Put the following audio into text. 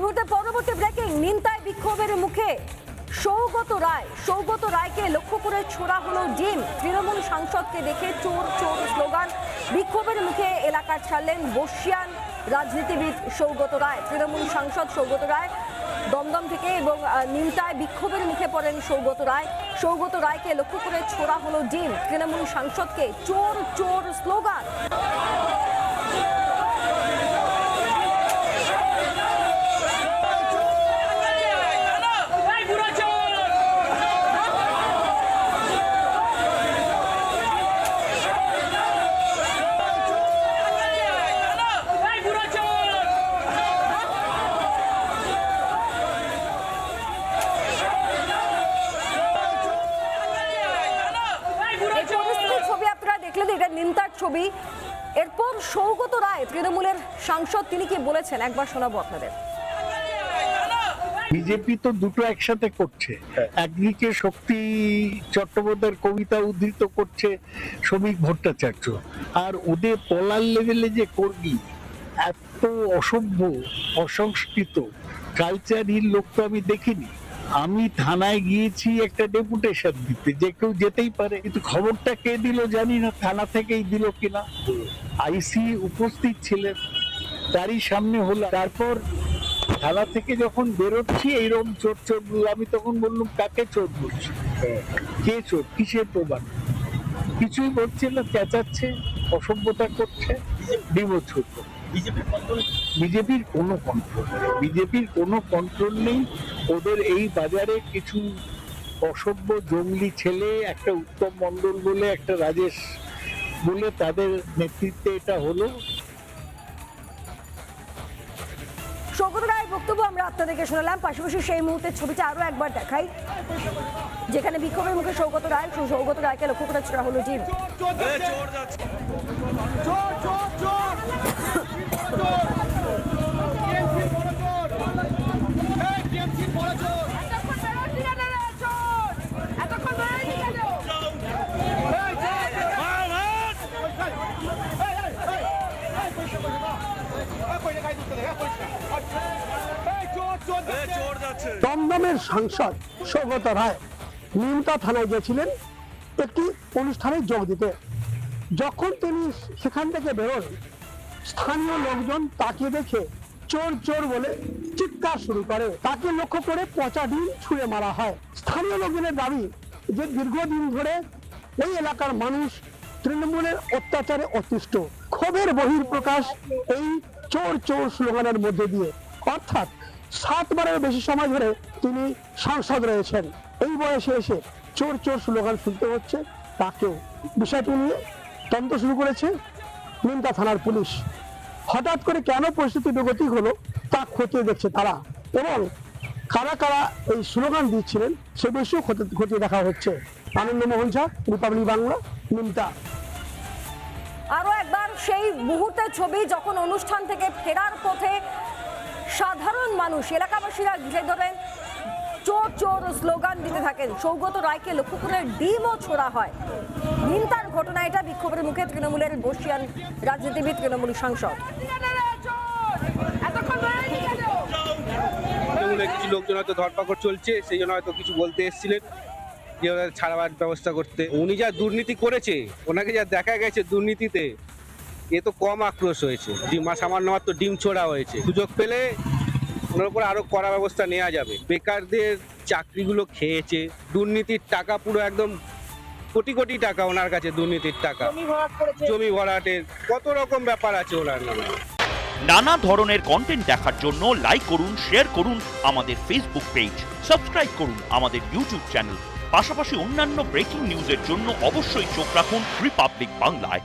মুহূর্তে পরবর্তী ব্রেকিং, নিমতায় বিক্ষোভের মুখে সৌগত রায়কে লক্ষ্য করে ছোড়া হলো ডিম। তৃণমূল সাংসদকে দেখে চোর চোর স্লোগান। বিক্ষোভের মুখে এলাকা ছাড়লেন বর্ষিয়ান রাজনীতিবিদ সৌগত রায়। তৃণমূল সাংসদ সৌগত রায় দমদম থেকে এবং নিমতায় বিক্ষোভের মুখে পড়েন সৌগত রায়কে লক্ষ্য করে ছোড়া হলো ডিম। তৃণমূল সাংসদকে চোর চোর স্লোগান। ছবি আপনারা দেখলেন, এটা নিমতার ছবি। এরপর সৌগত রায় তৃণমূলের সাংসদ, তিনি কি বলেছেন একবার শোনাবো আপনাদের। বিজেপি তো দুটো একসাথে করছে, একদিকে শক্তি চট্টোপাধ্যায়ের কবিতা উদ্ধৃত করছে শ্রমিক ভট্টাচার্য, আর ওদের পলার লেভেলে যে কর্মী, এত অসভ্য অসংস্কৃত কালচারহীন লোক তো আমি দেখিনি। আমি থানায় গিয়েছি একটা ডেপুটেশন দিতে, যে কেউ যেতেই পারে, কিন্তু খবরটা কে দিল জানি না, থানা থেকেই দিল কিনা। আইসি উপস্থিত ছিলেন, তারই সামনে হলো। তারপর থানা থেকে যখন বেরোচ্ছি এইরকম চোর চোর, আমি তখন বললাম কাকে চোর বলছি, কে চোর, কিসের প্রমাণ, কিছুই বলছে না, চেঁচাচ্ছে, অসভ্যতা করছে, ডিমোচ্ছুত। বিজেপির কোনো কন্ট্রোল নেই। ওদের এই বাজারে কিছু অসভ্য জঙ্গলি ছেলে, একটা উত্তম মণ্ডল বলে, একটা রাজেশ বলে, তাদের নেতৃত্বে এটা হলো। সৌগত রায়ের বক্তব্য আমরা আপনাদেরকে শোনালাম। পাশাপাশি সেই মুহূর্তের ছবিটা আরো একবার দেখাই, যেখানে বিক্ষোভের মুখে সৌগত রায়কে লক্ষ্য করে ছোড়া হলো ডিম। দমদমের সাংসদ সৌগত রায় নিমতা থানায় গিয়েছিলেন একটি অনুষ্ঠানে যোগ দিতে। যখন তিনি সেখান থেকে বেরোন, স্থানীয় লোকজন তাকে দেখে চোর চোর বলে চিৎকার শুরু করে। তাকে লক্ষ্য করে পচা ডিম ছুঁড়ে মারা হয়। স্থানীয় লোকজনের দাবি যে দীর্ঘদিন ধরে ওই এলাকার মানুষ তৃণমূলের অত্যাচারে অতিষ্ঠ। ক্ষোভের বহিঃপ্রকাশ এই চোর চোর স্লোগানের মধ্যে দিয়ে। অর্থাৎ 7 বারের বেশি সময় ধরে তিনি সাংসদ রয়েছেন, এই বয়সে এসে চোর চোর স্লোগান শুনতে হচ্ছে তাকেও। বিষয়টি নিয়ে তদন্ত শুরু করেছে নিমতা থানার পুলিশ। হঠাৎ করে কেন পরিস্থিতি বেগতিক হলো তা খতিয়ে দেখছে তারা, এবং কারা কারা এই স্লোগান দিচ্ছিলেন সে বিষয়েও খতিয়ে দেখা হচ্ছে। আনন্দমোহন ঝা, রিপাবলিক বাংলা, নিমতা। আরো একবার সেই মুহূর্তের ছবি, যখন অনুষ্ঠান থেকে ফেরার পথে সাধারণ মানুষ, এলাকাবাসীরা ঘিরে ধরেন, চোর চোর স্লোগান দিতে থাকেন। সৌগত রায়কে লক্ষ্য করে ডিমও ছোড়া হয়। নিমতার ঘটনা এটা। বিক্ষোভের মুখে তৃণমূলের বর্ষিয়ান রাজনীতিবিদ, তৃণমূল সাংসদ। তৃণমূলের কিছু লোকজন হয়তো ধরপাকড় চলছে, সেই জন্য হয়তো কিছু বলতে এসেছিলেন যে ওদের ছাড়াবার ব্যবস্থা করতে। উনি যা দুর্নীতি করেছে, ওনাকে যা দেখা গেছে দুর্নীতিতে, এ তো কম আক্রোশ হয়েছে। সামান্য মাত্র ডিম ছোড়া হয়েছে। সুযোগ পেলে ওনার উপর আরো কড়া ব্যবস্থা নেওয়া যাবে। বেকারদের চাকরিগুলো খেয়েছে, দুর্নীতির টাকা পুরো একদম কোটি কোটি টাকা ওনার কাছে, দুর্নীতির টাকা, জমি ভরাটের কত রকম ব্যাপার আছে ওনার নামে। নানা ধরনের কন্টেন্ট দেখার জন্য লাইক করুন, শেয়ার করুন আমাদের ফেসবুক পেজ, সাবস্ক্রাইব করুন আমাদের ইউটিউব চ্যানেল। পাশাপাশি অন্যান্য ব্রেকিং নিউজের জন্য অবশ্যই চোখ রাখুন রিপাবলিক বাংলায়।